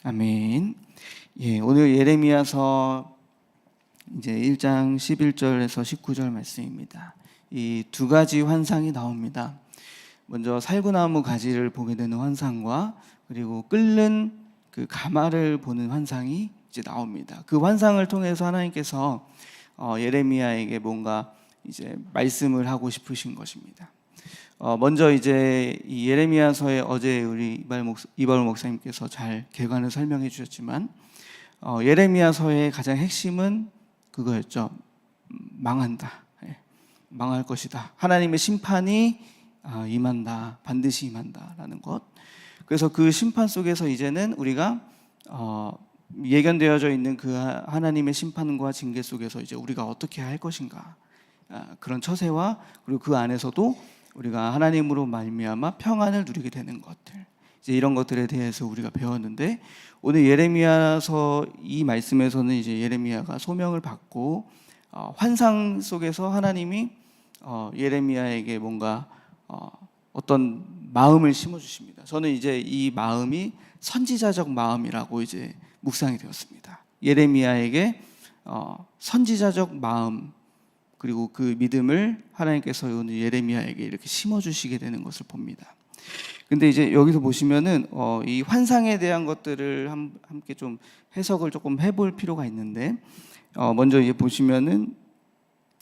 아멘. 오늘 예레미야서 이제 1장 11절에서 19절 말씀입니다. 이 두 가지 환상이 나옵니다. 먼저 살구나무 가지를 보게 되는 환상과 그리고 끓는 그 가마를 보는 환상이 이제 나옵니다. 그 환상을 통해서 하나님께서 예레미야에게 뭔가 이제 말씀을 하고 싶으신 것입니다. 먼저 이제 이 예레미야서에 어제 우리 이발 목사님께서 잘 개관을 설명해 주셨지만 예레미야서의 가장 핵심은 그거였죠. 망한다. 망할 것이다. 하나님의 심판이 임한다. 반드시 임한다라는 것. 그래서 그 심판 속에서 이제는 우리가 예견되어져 있는 그 하나님의 심판과 징계 속에서 이제 우리가 어떻게 할 것인가, 그런 처세와 그리고 그 안에서도 우리가 하나님으로 말미암아 평안을 누리게 되는 것들, 이제 이런 것들에 대해서 우리가 배웠는데, 오늘 예레미야서 이 말씀에서는 이제 예레미야가 소명을 받고 환상 속에서 하나님이 예레미야에게 뭔가 어떤 마음을 심어 주십니다. 저는 이제 이 마음이 선지자적 마음이라고 이제 묵상이 되었습니다. 예레미야에게 선지자적 마음, 그리고 그 믿음을 하나님께서 오늘 예레미야에게 이렇게 심어주시게 되는 것을 봅니다. 근데 이제 여기서 보시면은 이 환상에 대한 것들을 함께 좀 해석을 조금 해볼 필요가 있는데, 먼저 이제 보시면은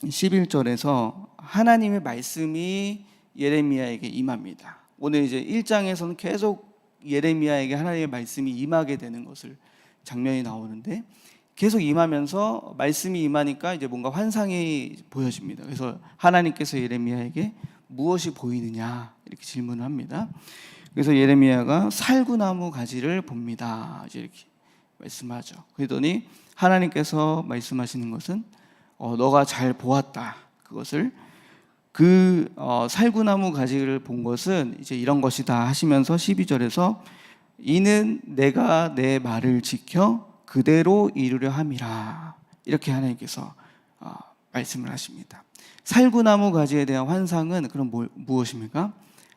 11절에서 하나님의 말씀이 예레미야에게 임합니다. 오늘 이제 1장에서는 계속 예레미야에게 하나님의 말씀이 임하게 되는 것을 장면이 나오는데, 계속 임하면서 말씀이 임하니까 이제 뭔가 환상이 보여집니다. 그래서 하나님께서 예레미야에게 무엇이 보이느냐 이렇게 질문을 합니다. 그래서 예레미야가 살구나무 가지를 봅니다. 이제 이렇게 말씀하죠. 그러더니 하나님께서 말씀하시는 것은 너가 잘 보았다. 그것을 살구나무 가지를 본 것은 이제 이런 것이다 하시면서 12절에서 이는 내가 내 말을 지켜 그대로 이루려 함이라, 이렇게 하나님께서 말씀을 하십니다. 살구나무 가지에 대한 환상은 그럼 무엇입니까?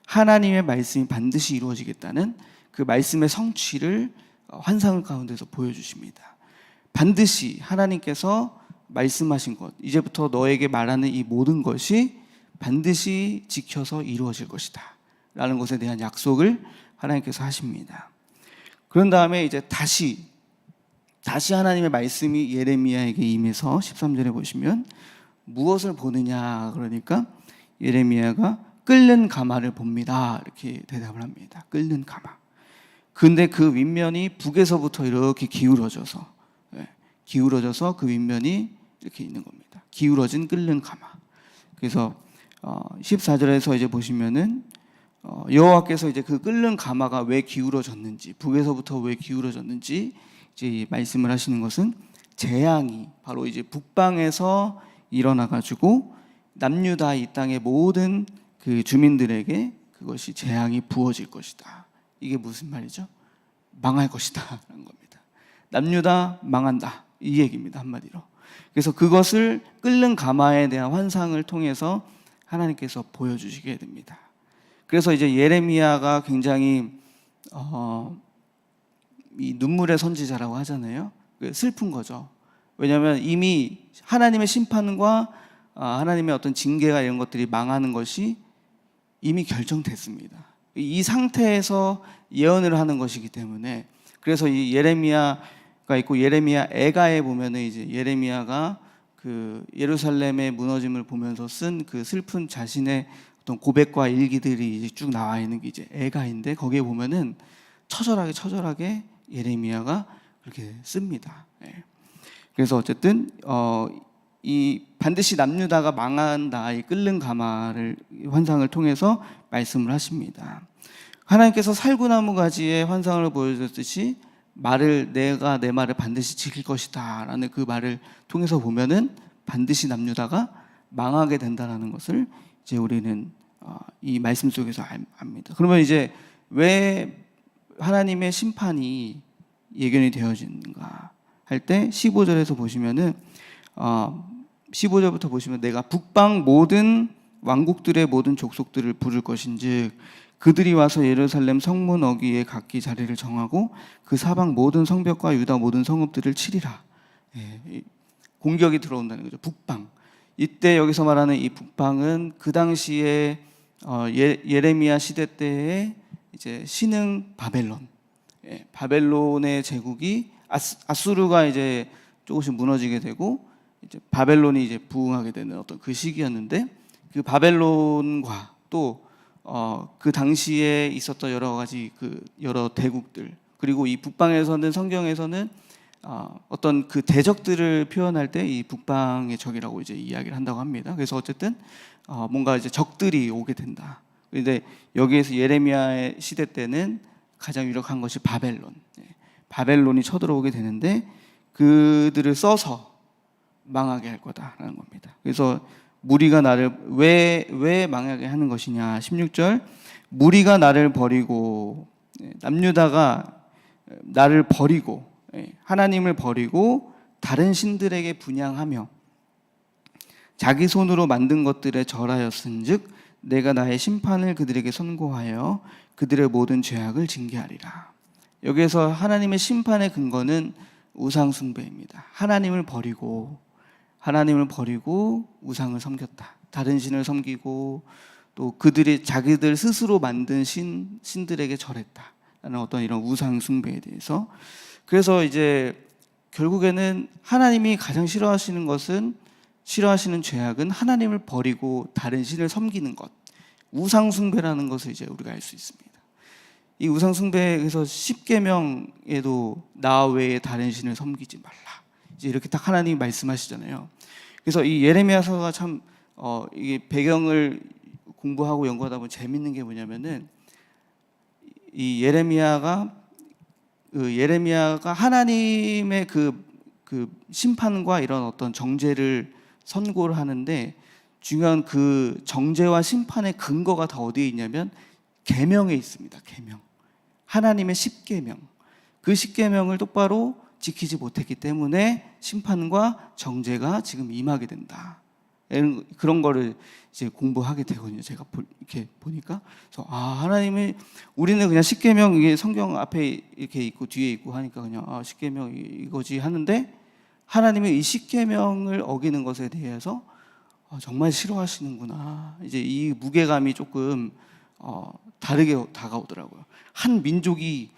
하나님의 말씀이 반드시 이루어지겠다는 그 말씀의 성취를 환상 가운데서 보여주십니다. 반드시 하나님께서 말씀하신 것, 이제부터 너에게 말하는 이 모든 것이 반드시 지켜서 이루어질 것이다 라는 것에 대한 약속을 하나님께서 하십니다. 그런 다음에 이제 다시 하나님의 말씀이 예레미야에게 임해서 13절에 보시면 무엇을 보느냐, 그러니까 예레미야가 끓는 가마를 봅니다 이렇게 대답을 합니다. 끓는 가마. 근데 그 윗면이 북에서부터 이렇게 기울어져서 그 윗면이 이렇게 있는 겁니다. 기울어진 끓는 가마. 그래서 14절에서 이제 보시면은 여호와께서 이제 그 끓는 가마가 왜 기울어졌는지, 북에서부터 왜 기울어졌는지 이제 말씀을 하시는 것은 재앙이 바로 이제 북방에서 일어나 가지고 남유다 이 땅의 모든 그 주민들에게 그것이 재앙이 부어질 것이다. 이게 무슨 말이죠? 망할 것이다라는 겁니다. 남유다 망한다 이 얘기입니다, 한마디로. 그래서 그것을 끓는 가마에 대한 환상을 통해서 하나님께서 보여주시게 됩니다. 그래서 이제 예레미야가 굉장히 이 눈물의 선지자라고 하잖아요. 슬픈 거죠. 왜냐하면 이미 하나님의 심판과 하나님의 어떤 징계가 이런 것들이 망하는 것이 이미 결정됐습니다. 이 상태에서 예언을 하는 것이기 때문에, 그래서 이 예레미야가 있고 예레미야 애가에 보면은 이제 예레미야가 그 예루살렘의 무너짐을 보면서 쓴 그 슬픈 자신의 어떤 고백과 일기들이 이제 쭉 나와 있는 게 이제 애가인데, 거기에 보면은 처절하게 예레미야가 그렇게 씁니다. 그래서 어쨌든 이 반드시 남유다가 망한다, 이 끓는 가마를 환상을 통해서 말씀을 하십니다. 하나님께서 살구나무 가지의 환상을 보여줬듯이 내가 내 말을 반드시 지킬 것이다 라는 그 말을 통해서 보면은 반드시 남유다가 망하게 된다는 것을 이제 우리는 이 말씀 속에서 압니다. 그러면 이제 왜 하나님의 심판이 예견이 되어지는가 할 때 15절에서 보시면은 15절부터 보시면 내가 북방 모든 왕국들의 모든 족속들을 부를 것인즉, 그들이 와서 예루살렘 성문 어귀에 각기 자리를 정하고 그 사방 모든 성벽과 유다 모든 성읍들을 치리라. 공격이 들어온다는 거죠. 북방. 이때 여기서 말하는 이 북방은 그 당시에 예레미야 시대 때에 이제 신흥 바벨론, 바벨론의 제국이 아수르가 이제 조금씩 무너지게 되고 이제 바벨론이 이제 부흥하게 되는 어떤 그 시기였는데, 그 바벨론과 또 그 당시에 있었던 여러 가지 그 여러 대국들, 그리고 이 북방에서는 성경에서는 어떤 그 대적들을 표현할 때 이 북방의 적이라고 이제 이야기를 한다고 합니다. 그래서 어쨌든 뭔가 이제 적들이 오게 된다. 그런데 여기에서 예레미야의 시대 때는 가장 유력한 것이 바벨론. 바벨론이 쳐들어오게 되는데 그들을 써서 망하게 할 거다라는 겁니다. 그래서 무리가 나를 왜 망하게 하는 것이냐. 16절, 무리가 나를 버리고, 남유다가 나를 버리고, 하나님을 버리고 다른 신들에게 분향하며 자기 손으로 만든 것들에 절하였은즉 내가 나의 심판을 그들에게 선고하여 그들의 모든 죄악을 징계하리라. 여기에서 하나님의 심판의 근거는 우상 숭배입니다. 하나님을 버리고 우상을 섬겼다. 다른 신을 섬기고 또 그들이 자기들 스스로 만든 신들에게 절했다라는 어떤 이런 우상 숭배에 대해서. 그래서 이제 결국에는 하나님이 가장 싫어하시는 죄악은 하나님을 버리고 다른 신을 섬기는 것, 우상 숭배라는 것을 이제 우리가 알 수 있습니다. 이 우상 숭배에서 10계명에도 나 외에 다른 신을 섬기지 말라. 이제 이렇게 딱 하나님이 말씀하시잖아요. 그래서 이 예레미야서가 참 이게 배경을 공부하고 연구하다 보면 재밌는 게 뭐냐면은, 이 예레미야가 하나님의 그 심판과 이런 어떤 정죄를 선고를 하는데, 중요한 그 정죄와 심판의 근거가 다 어디에 있냐면 계명에 있습니다. 계명. 하나님의 10계명. 그 10계명을 똑바로 지키지 못했기 때문에 심판과 정죄가 지금 임하게 된다. 그런 거를 이제 공부하게 되거든요. 제가 이렇게 보니까. 그래서 하나님이, 우리는 그냥 10계명 이게 성경 앞에 이렇게 있고 뒤에 있고 하니까 그냥 10계명 이거지 하는데, 하나님이 이 10계명을 어기는 것에 대해서 정말 싫어하시는구나. 이제 이 무게감이 조금 다르게 다가오더라고요. 한 민족이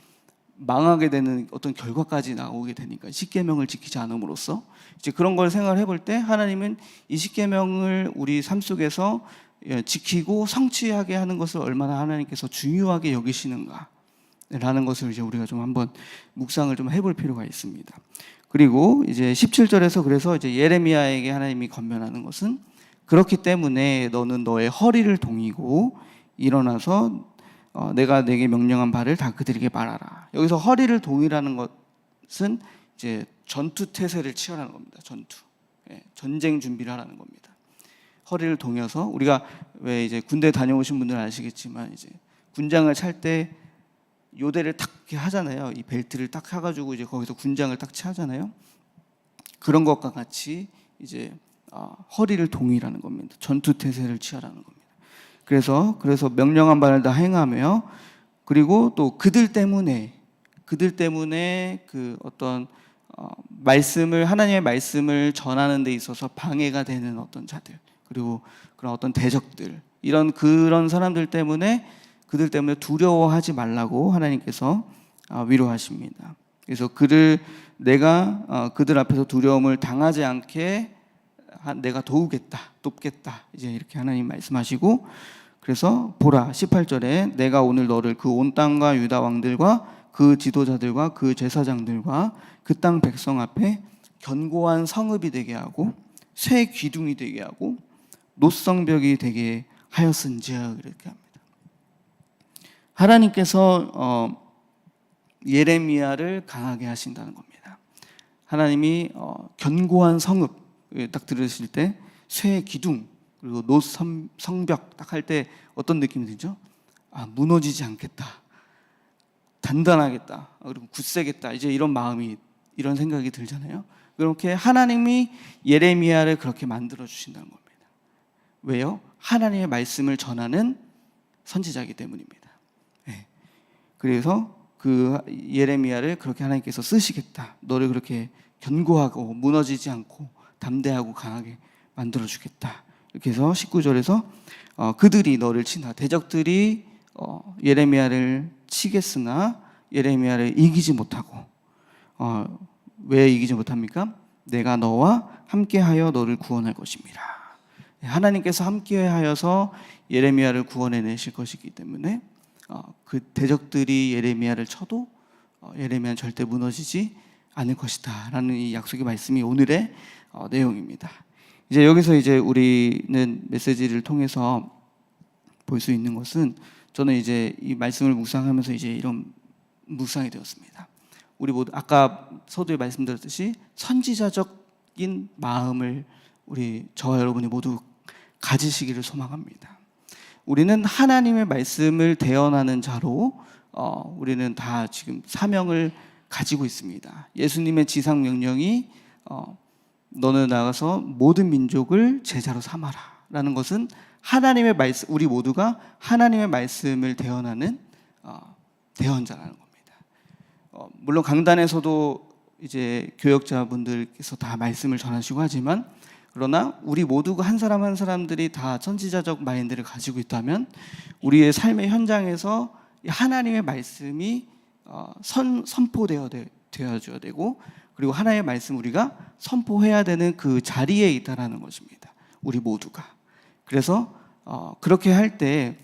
망하게 되는 어떤 결과까지 나오게 되니까, 십계명을 지키지 않음으로써 이제 그런 걸 생각을 해볼 때 하나님은 이 십계명을 우리 삶 속에서 지키고 성취하게 하는 것을 얼마나 하나님께서 중요하게 여기시는가라는 것을 이제 우리가 좀 한번 묵상을 좀 해볼 필요가 있습니다. 그리고 이제 17절에서 그래서 이제 예레미야에게 하나님이 권면하는 것은, 그렇기 때문에 너는 너의 허리를 동이고 일어나서 내가 내게 명령한 바를 다 그들에게 말하라. 여기서 허리를 동이라는 것은 이제 전투 태세를 취하라는 겁니다. 전쟁 준비를 하라는 겁니다. 허리를 동여서, 우리가 왜 이제 군대 다녀오신 분들은 아시겠지만 이제 군장을 찰 때 요대를 탁 이렇게 하잖아요. 이 벨트를 딱 해가지고 이제 거기서 군장을 딱 차잖아요. 그런 것과 같이 이제 허리를 동이라는 겁니다. 전투 태세를 취하라는 겁니다. 그래서 명령한 바를 다 행하며, 그리고 또 그들 때문에 그 어떤 하나님의 말씀을 전하는 데 있어서 방해가 되는 어떤 자들, 그리고 그런 어떤 대적들, 그런 사람들 때문에, 그들 때문에 두려워하지 말라고 하나님께서 위로하십니다. 그래서 내가 그들 앞에서 두려움을 당하지 않게 내가 돕겠다. 이제 이렇게 하나님 말씀하시고, 그래서 보라 18절에 내가 오늘 너를 그 온 땅과 유다 왕들과 그 지도자들과 그 제사장들과 그 땅 백성 앞에 견고한 성읍이 되게 하고 새 기둥이 되게 하고 노성벽이 되게 하였은즉, 이렇게 합니다. 하나님께서 예레미야를 강하게 하신다는 겁니다. 하나님이 견고한 성읍 딱 들으실 때 쇠 기둥 그리고 노 성벽 딱 할 때 어떤 느낌이 들죠? 무너지지 않겠다, 단단하겠다, 그리고 굳세겠다, 이제 이런 생각이 들잖아요. 그렇게 하나님이 예레미야를 그렇게 만들어 주신다는 겁니다. 왜요? 하나님의 말씀을 전하는 선지자이기 때문입니다. 그래서 그 예레미야를 그렇게 하나님께서 쓰시겠다. 너를 그렇게 견고하고 무너지지 않고 담대하고 강하게 만들어주겠다. 이렇게 해서 19절에서 그들이 너를 친다. 대적들이 예레미야를 치겠으나 예레미야를 이기지 못하고 왜 이기지 못합니까? 내가 너와 함께하여 너를 구원할 것입니다. 하나님께서 함께하여서 예레미야를 구원해내실 것이기 때문에 그 대적들이 예레미야를 쳐도 예레미야는 절대 무너지지 않을 것이다 라는 이 약속의 말씀이 오늘의 내용입니다. 이제 여기서 이제 우리는 메시지를 통해서 볼 수 있는 것은, 저는 이제 이 말씀을 묵상하면서 이제 이런 묵상이 되었습니다. 우리 모두 아까 서두에 말씀드렸듯이 선지자적인 마음을 저와 여러분이 모두 가지시기를 소망합니다. 우리는 하나님의 말씀을 대언하는 자로 우리는 다 지금 사명을 가지고 있습니다. 예수님의 지상 명령이 너는 나가서 모든 민족을 제자로 삼아라 라는 것은 하나님의 말씀, 우리 모두가 하나님의 말씀을 대언하는 대언자라는 겁니다. 물론 강단에서도 이제 교역자분들께서 다 말씀을 전하시고 하지만, 그러나 우리 모두가 한 사람 한 사람들이 다 선지자적 마인드를 가지고 있다면 우리의 삶의 현장에서 하나님의 말씀이 선포되어져야 되고, 그리고 하나님의 말씀 우리가 선포해야 되는 그 자리에 있다라는 것입니다. 우리 모두가. 그래서 그렇게 할 때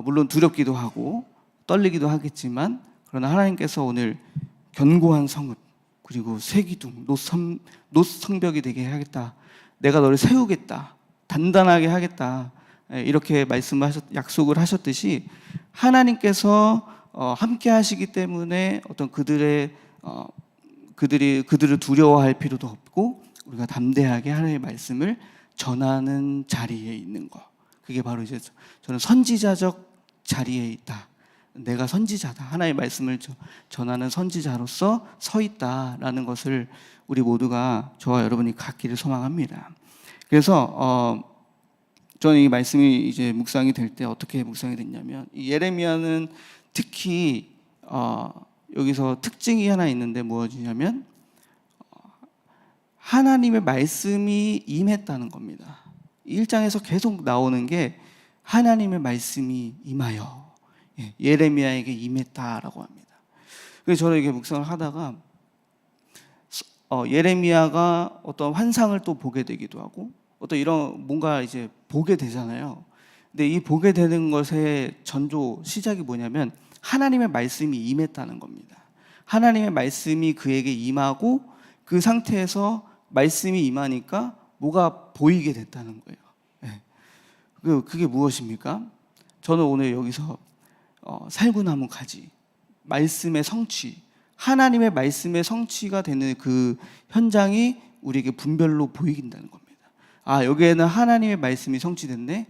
물론 두렵기도 하고 떨리기도 하겠지만, 그러나 하나님께서 오늘 견고한 성읍 그리고 쇠기둥 놋 성벽이 되게 하겠다, 내가 너를 세우겠다, 단단하게 하겠다, 이렇게 약속을 하셨듯이 하나님께서 함께 하시기 때문에 어떤 그들을 두려워할 필요도 없고 우리가 담대하게 하나님의 말씀을 전하는 자리에 있는 것, 그게 바로 이제 저는 선지자적 자리에 있다, 내가 선지자다, 하나님의 말씀을 전하는 선지자로서 서 있다라는 것을 우리 모두가, 저와 여러분이 갖기를 소망합니다. 그래서 저는 이 말씀이 이제 묵상이 될 때 어떻게 묵상이 됐냐면, 이 예레미야는 특히 여기서 특징이 하나 있는데 무엇이냐면 하나님의 말씀이 임했다는 겁니다. 1장에서 계속 나오는 게 하나님의 말씀이 임하여 예레미야에게 임했다라고 합니다. 그래서 저는 이게 묵상을 하다가 예레미야가 어떤 환상을 또 보게 되기도 하고 어떤 이런 뭔가 이제 보게 되잖아요. 근데 이 보게 되는 것의 전조 시작이 뭐냐면 하나님의 말씀이 임했다는 겁니다. 하나님의 말씀이 그에게 임하고 그 상태에서 말씀이 임하니까 뭐가 보이게 됐다는 거예요. 그게 무엇입니까? 저는 오늘 여기서 살구나무 가지, 말씀의 성취, 하나님의 말씀의 성취가 되는 그 현장이 우리에게 분별로 보이긴다는 겁니다. 여기에는 하나님의 말씀이 성취됐네,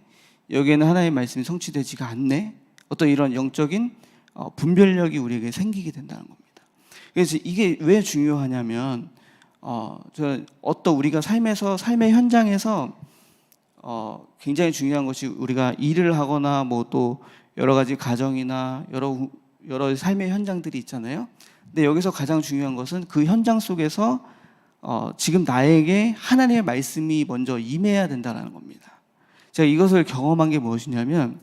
여기에는 하나님의 말씀이 성취되지가 않네, 어떤 이런 영적인 분별력이 우리에게 생기게 된다는 겁니다. 그래서 이게 왜 중요하냐면 어떤 우리가 삶의 현장에서 굉장히 중요한 것이, 우리가 일을 하거나 뭐 또 여러 가지 가정이나 여러 삶의 현장들이 있잖아요. 근데 여기서 가장 중요한 것은 그 현장 속에서 지금 나에게 하나님의 말씀이 먼저 임해야 된다는 겁니다. 제가 이것을 경험한 게 무엇이냐면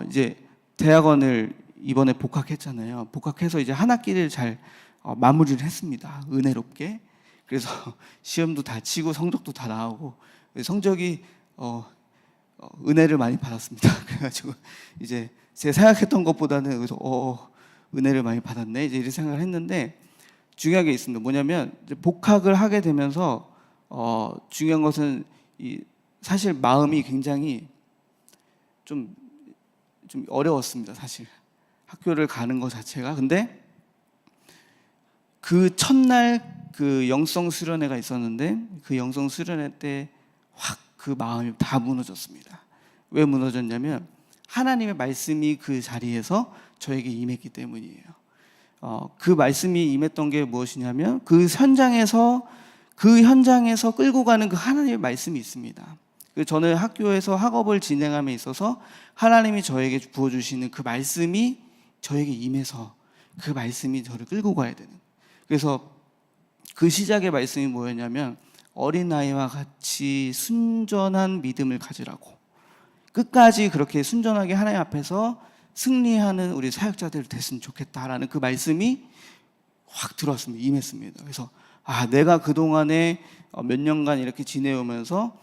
이제 대학원을 이번에 복학했잖아요. 복학해서 이제 한 학기를 잘 마무리를 했습니다. 은혜롭게. 그래서 시험도 다 치고 성적도 다 나오고 성적이 은혜를 많이 받았습니다. 그래가지고 이제 제가 생각했던 것보다는 그래서 은혜를 많이 받았네 이제 이렇게 생각을 했는데, 중요한 게 있습니다. 뭐냐면 이제 복학을 하게 되면서 중요한 것은 사실 마음이 굉장히 좀 어려웠습니다. 사실 학교를 가는 것 자체가. 근데 그 첫날 그 영성 수련회가 있었는데 그 영성 수련회 때 확 그 마음이 다 무너졌습니다. 왜 무너졌냐면 하나님의 말씀이 그 자리에서 저에게 임했기 때문이에요. 그 말씀이 임했던 게 무엇이냐면 그 현장에서 끌고 가는 그 하나님의 말씀이 있습니다. 저는 학교에서 학업을 진행함에 있어서 하나님이 저에게 부어주시는 그 말씀이 저에게 임해서 그 말씀이 저를 끌고 가야 되는. 그래서 그 시작의 말씀이 뭐였냐면 어린아이와 같이 순전한 믿음을 가지라고, 끝까지 그렇게 순전하게 하나님 앞에서 승리하는 우리 사역자들 됐으면 좋겠다라는 그 말씀이 확 들어왔습니다. 임했습니다. 그래서 내가 그동안에 몇 년간 이렇게 지내오면서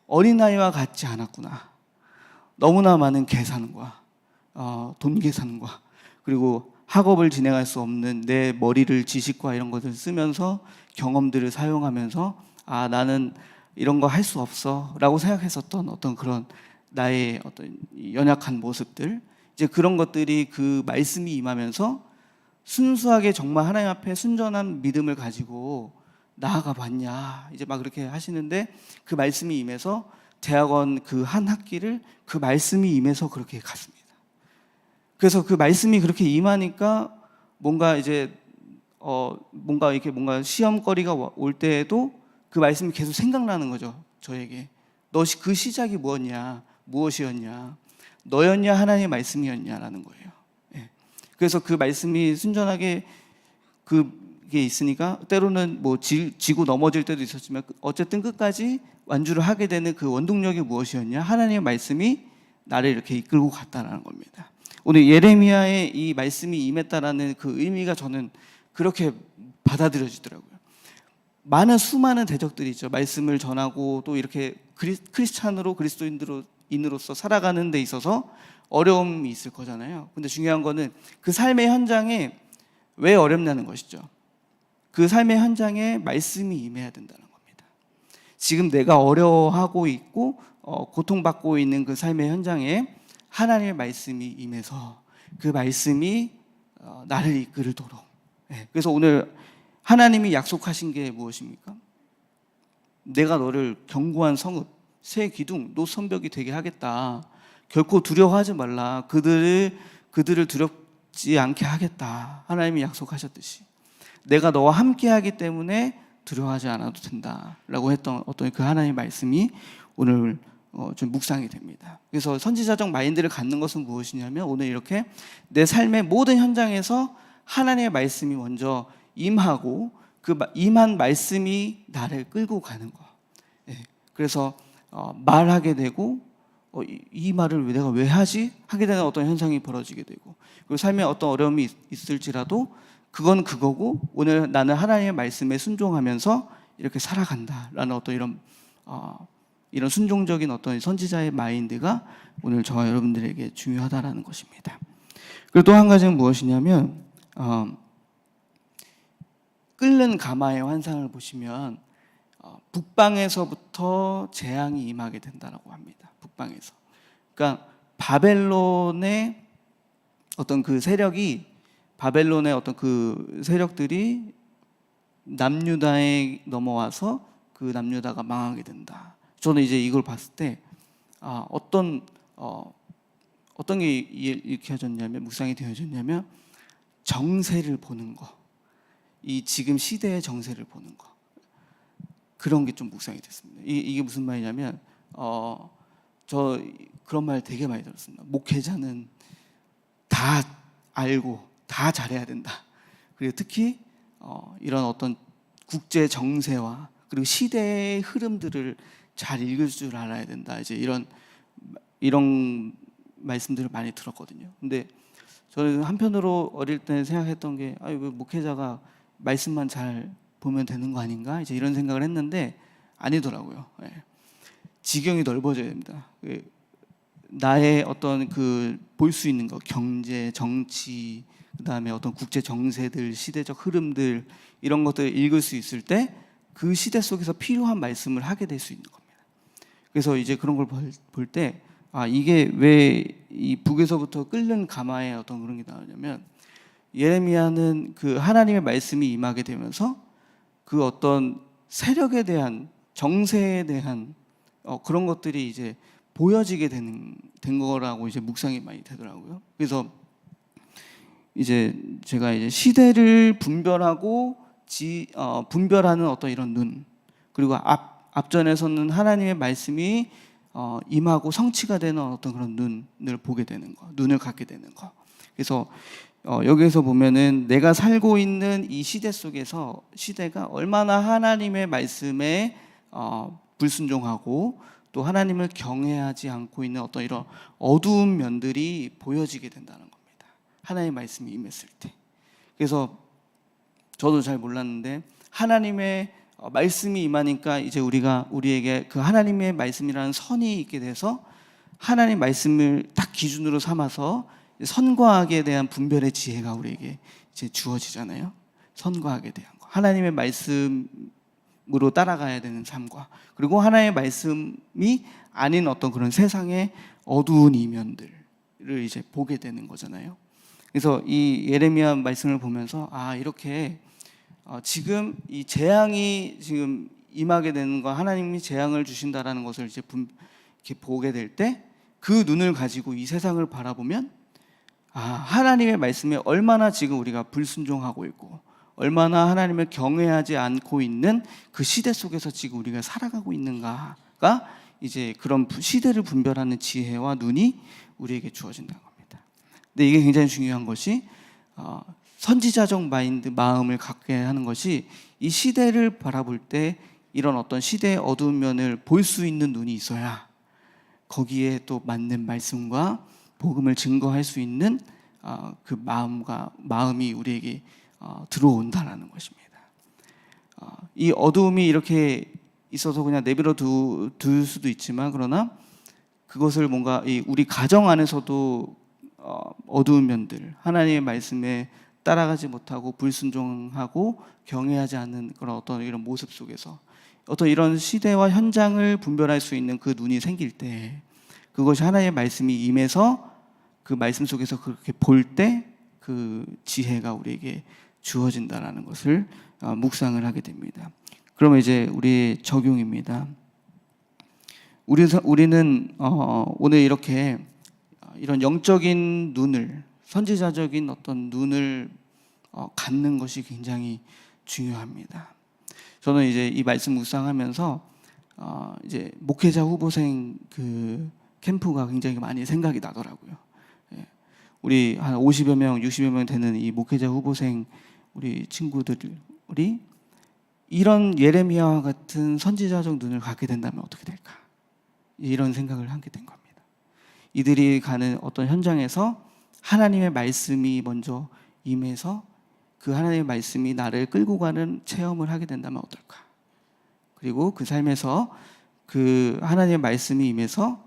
어린아이와 같지 않았구나. 너무나 많은 계산과 돈 계산과 그리고 학업을 진행할 수 없는 내 머리를 지식과 이런 것을 쓰면서 경험들을 사용하면서 나는 이런 거 할 수 없어 라고 생각했었던 어떤 그런 나의 어떤 연약한 모습들, 이제 그런 것들이 그 말씀이 임하면서 순수하게 정말 하나님 앞에 순전한 믿음을 가지고 나아가 봤냐, 이제 막 그렇게 하시는데 그 말씀이 임해서 대학원 그 한 학기를 그 말씀이 임해서 그렇게 갔습니다. 그래서 그 말씀이 그렇게 임하니까 뭔가 이제 뭔가 이렇게 뭔가 시험거리가 올 때에도 그 말씀이 계속 생각나는 거죠. 저에게 너 그 시작이 무엇이었냐, 너였냐 하나님의 말씀이었냐라는 거예요. 예. 그래서 그 말씀이 순전하게 그게 있으니까 때로는 뭐 지고 넘어질 때도 있었지만 어쨌든 끝까지 완주를 하게 되는 그 원동력이 무엇이었냐, 하나님의 말씀이 나를 이렇게 이끌고 갔다라는 겁니다. 오늘 예레미야의 이 말씀이 임했다라는 그 의미가 저는 그렇게 받아들여지더라고요. 수많은 대적들이 있죠. 말씀을 전하고 또 이렇게 크리스찬으로 그리스도인으로서 살아가는 데 있어서 어려움이 있을 거잖아요. 근데 중요한 거는 그 삶의 현장에 왜 어렵냐는 것이죠. 그 삶의 현장에 말씀이 임해야 된다는 겁니다. 지금 내가 어려워하고 있고 고통받고 있는 그 삶의 현장에 하나님의 말씀이 임해서 그 말씀이 나를 이끌도록. 그래서 오늘 하나님이 약속하신 게 무엇입니까? 내가 너를 견고한 성읍, 새 기둥, 노선벽이 되게 하겠다. 결코 두려워하지 말라. 그들을 두렵지 않게 하겠다. 하나님이 약속하셨듯이 내가 너와 함께하기 때문에 두려워하지 않아도 된다라고 했던 어떤 그 하나님의 말씀이 오늘 좀 묵상이 됩니다. 그래서 선지자적 마인드를 갖는 것은 무엇이냐면 오늘 이렇게 내 삶의 모든 현장에서 하나님의 말씀이 먼저 임하고 그 임한 말씀이 나를 끌고 가는 거. 그래서 말하게 되고 이 말을 내가 왜 하지? 하게 되는 어떤 현상이 벌어지게 되고, 그리고 삶에 어떤 어려움이 있을지라도 그건 그거고 오늘 나는 하나님의 말씀에 순종하면서 이렇게 살아간다라는 어떤 이런 순종적인 어떤 선지자의 마인드가 오늘 저와 여러분들에게 중요하다라는 것입니다. 그리고 또 한 가지는 무엇이냐면 끓는 가마의 환상을 보시면 북방에서부터 재앙이 임하게 된다라고 합니다. 북방에서. 그러니까 바벨론의 어떤 그 세력들이 남유다에 넘어와서 그 남유다가 망하게 된다. 저는 이제 이걸 봤을 때 어떤 게 이렇게 해졌냐면, 묵상이 되어졌냐면 정세를 보는 거, 이 지금 시대의 정세를 보는 거, 그런 게 좀 묵상이 됐습니다. 이게 무슨 말이냐면 저 그런 말 되게 많이 들었습니다. 목회자는 다 알고 다 잘해야 된다. 그리고 특히 이런 어떤 국제 정세와 그리고 시대의 흐름들을 잘 읽을 줄 알아야 된다. 이제 이런 말씀들을 많이 들었거든요. 근데 저는 한편으로 어릴 때 생각했던 게 왜 목회자가 말씀만 잘 보면 되는 거 아닌가? 이제 이런 생각을 했는데 아니더라고요. 지경이 넓어져야 됩니다. 나의 어떤 볼 수 있는 거, 경제, 정치, 그다음에 어떤 국제 정세들, 시대적 흐름들, 이런 것들을 읽을 수 있을 때 그 시대 속에서 필요한 말씀을 하게 될 수 있는 겁니다. 그래서 이제 그런 걸 볼 때 이게 왜 이 북에서부터 끓는 가마에 어떤 그런 게 나오냐면, 예레미야는 그 하나님의 말씀이 임하게 되면서 그 어떤 세력에 대한, 정세에 대한 그런 것들이 이제 보여지게 된 거라고 이제 묵상이 많이 되더라고요. 그래서 이제 제가 이제 시대를 분별하는 어떤 이런 눈, 그리고 앞전에서는 하나님의 말씀이 임하고 성취가 되는 어떤 그런 눈을 보게 되는 거, 눈을 갖게 되는 거. 그래서 여기에서 보면은 내가 살고 있는 이 시대 속에서 시대가 얼마나 하나님의 말씀에 불순종하고 또 하나님을 경외하지 않고 있는 어떤 이런 어두운 면들이 보여지게 된다는 겁니다. 하나님의 말씀이 임했을 때. 그래서 저도 잘 몰랐는데 하나님의 말씀이 임하니까 이제 우리에게 그 하나님의 말씀이라는 선이 있게 돼서 하나님 말씀을 딱 기준으로 삼아서 선과 악에 대한 분별의 지혜가 우리에게 이제 주어지잖아요. 선과 악에 대한 거. 하나님의 말씀으로 따라가야 되는 삶과 그리고 하나님의 말씀이 아닌 어떤 그런 세상의 어두운 이면들을 이제 보게 되는 거잖아요. 그래서 이 예레미야 말씀을 보면서 이렇게 지금 이 재앙이 지금 임하게 되는 거, 하나님이 재앙을 주신다라는 것을 이제 이렇게 보게 될 때 그 눈을 가지고 이 세상을 바라보면 하나님의 말씀에 얼마나 지금 우리가 불순종하고 있고 얼마나 하나님을 경외하지 않고 있는 그 시대 속에서 지금 우리가 살아가고 있는가가 이제 그런 시대를 분별하는 지혜와 눈이 우리에게 주어진다는 겁니다. 근데 이게 굉장히 중요한 것이 선지자적 마음을 갖게 하는 것이 이 시대를 바라볼 때 이런 어떤 시대의 어두운 면을 볼 수 있는 눈이 있어야 거기에 또 맞는 말씀과 복음을 증거할 수 있는 그 마음이 우리에게 들어온다라는 것입니다. 이 어두움이 이렇게 있어서 그냥 내버려 둘 수도 있지만 그러나 그것을 뭔가 우리 가정 안에서도 어두운 면들, 하나님의 말씀에 따라가지 못하고 불순종하고 경외하지 않는 그런 어떤 이런 모습 속에서 어떤 이런 시대와 현장을 분별할 수 있는 그 눈이 생길 때 그것이 하나님의 말씀이 임해서 그 말씀 속에서 그렇게 볼 때 그 지혜가 우리에게 주어진다라는 것을 묵상을 하게 됩니다. 그러면 이제 우리의 적용입니다. 우리는 오늘 이렇게 이런 영적인 눈을 선지자적인 어떤 눈을 갖는 것이 굉장히 중요합니다. 저는 이제 이 말씀 묵상하면서 이제 목회자 후보생 그 캠프가 굉장히 많이 생각이 나더라고요. 우리 한 50여 명, 60여 명 되는 이 목회자 후보생 우리 친구들이 이런 예레미야와 같은 선지자적 눈을 갖게 된다면 어떻게 될까? 이런 생각을 하게 된 겁니다. 이들이 가는 어떤 현장에서 하나님의 말씀이 먼저 임해서 그 하나님의 말씀이 나를 끌고 가는 체험을 하게 된다면 어떨까? 그리고 그 삶에서 그 하나님의 말씀이 임해서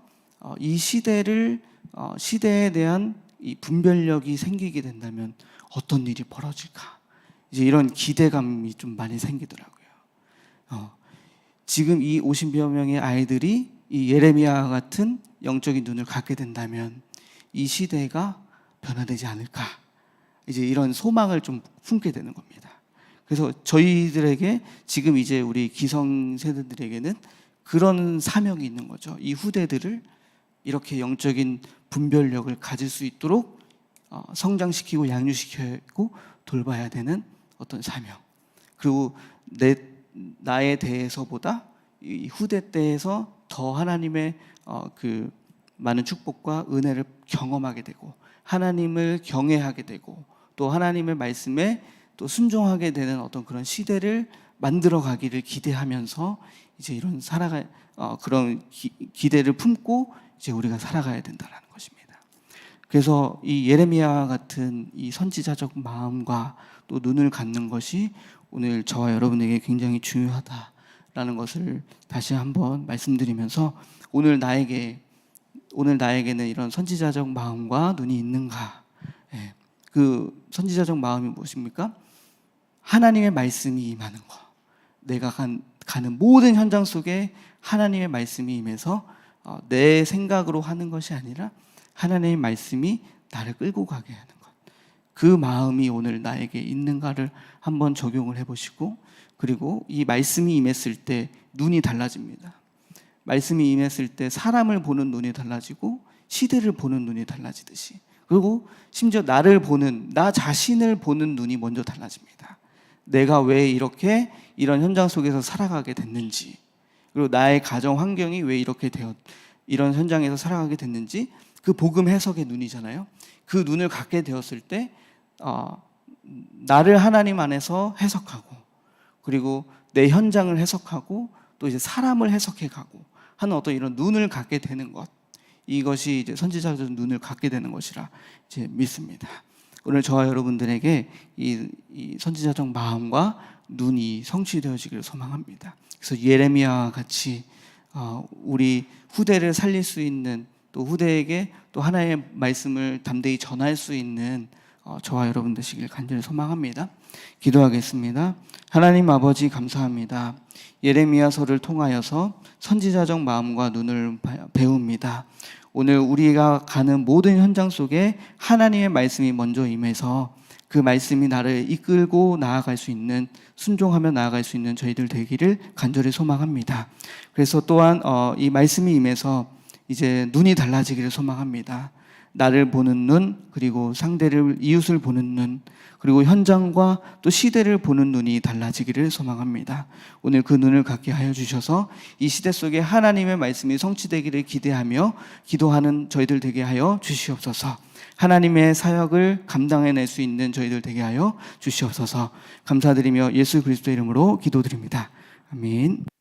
이 시대에 대한 이 분별력이 생기게 된다면 어떤 일이 벌어질까? 이제 이런 기대감이 좀 많이 생기더라고요. 지금 이 50여 명의 아이들이 이 예레미야와 같은 영적인 눈을 갖게 된다면 이 시대가 변화되지 않을까? 이제 이런 소망을 좀 품게 되는 겁니다. 그래서 저희들에게 지금 이제 우리 기성 세대들에게는 그런 사명이 있는 거죠. 이 후대들을 이렇게 영적인 분별력을 가질 수 있도록 성장시키고 양육시키고 돌봐야 되는 어떤 사명. 그리고 나에 대해서보다 이 후대 때에서 더 하나님의 그 많은 축복과 은혜를 경험하게 되고 하나님을 경외하게 되고 또 하나님의 말씀에 또 순종하게 되는 어떤 그런 시대를 만들어 가기를 기대하면서 이제 이런 그런 기대를 품고 이제 우리가 살아가야 된다라는 것입니다. 그래서 이 예레미야와 같은 이 선지자적 마음과 또 눈을 갖는 것이 오늘 저와 여러분에게 굉장히 중요하다라는 것을 다시 한번 말씀드리면서 오늘 나에게는 이런 선지자적 마음과 눈이 있는가? 그 선지자적 마음이 무엇입니까? 하나님의 말씀이 임하는 것. 내가 가는 모든 현장 속에 하나님의 말씀이 임해서 내 생각으로 하는 것이 아니라 하나님의 말씀이 나를 끌고 가게 하는 것. 그 마음이 오늘 나에게 있는가를 한번 적용을 해보시고 그리고 이 말씀이 임했을 때 눈이 달라집니다. 말씀이 임했을 때 사람을 보는 눈이 달라지고 시대를 보는 눈이 달라지듯이 그리고 심지어 나 자신을 보는 눈이 먼저 달라집니다. 내가 왜 이렇게 이런 현장 속에서 살아가게 됐는지 그리고 나의 가정 환경이 왜 이렇게 이런 현장에서 살아가게 됐는지 그 복음 해석의 눈이잖아요. 그 눈을 갖게 되었을 때 나를 하나님 안에서 해석하고, 그리고 내 현장을 해석하고, 또 이제 사람을 해석해가고 하는 어떤 이런 눈을 갖게 되는 것, 이것이 이제 선지자적 눈을 갖게 되는 것이라 이제 믿습니다. 오늘 저와 여러분들에게 이 선지자적 마음과 눈이 성취되어지기를 소망합니다. 그래서 예레미야와 같이 우리 후대를 살릴 수 있는, 또 후대에게 또 하나의 말씀을 담대히 전할 수 있는 저와 여러분 되시길 간절히 소망합니다. 기도하겠습니다. 하나님 아버지 감사합니다. 예레미야서를 통하여서 선지자적 마음과 눈을 배웁니다. 오늘 우리가 가는 모든 현장 속에 하나님의 말씀이 먼저 임해서 그 말씀이 나를 이끌고 나아갈 수 있는, 순종하며 나아갈 수 있는 저희들 되기를 간절히 소망합니다. 그래서 또한 이 말씀이 임해서 이제 눈이 달라지기를 소망합니다. 나를 보는 눈, 그리고 상대를, 이웃을 보는 눈, 그리고 현장과 또 시대를 보는 눈이 달라지기를 소망합니다. 오늘 그 눈을 갖게 하여 주셔서 이 시대 속에 하나님의 말씀이 성취되기를 기대하며 기도하는 저희들 되게 하여 주시옵소서. 하나님의 사역을 감당해낼 수 있는 저희들 되게 하여 주시옵소서. 감사드리며 예수 그리스도의 이름으로 기도드립니다. 아멘.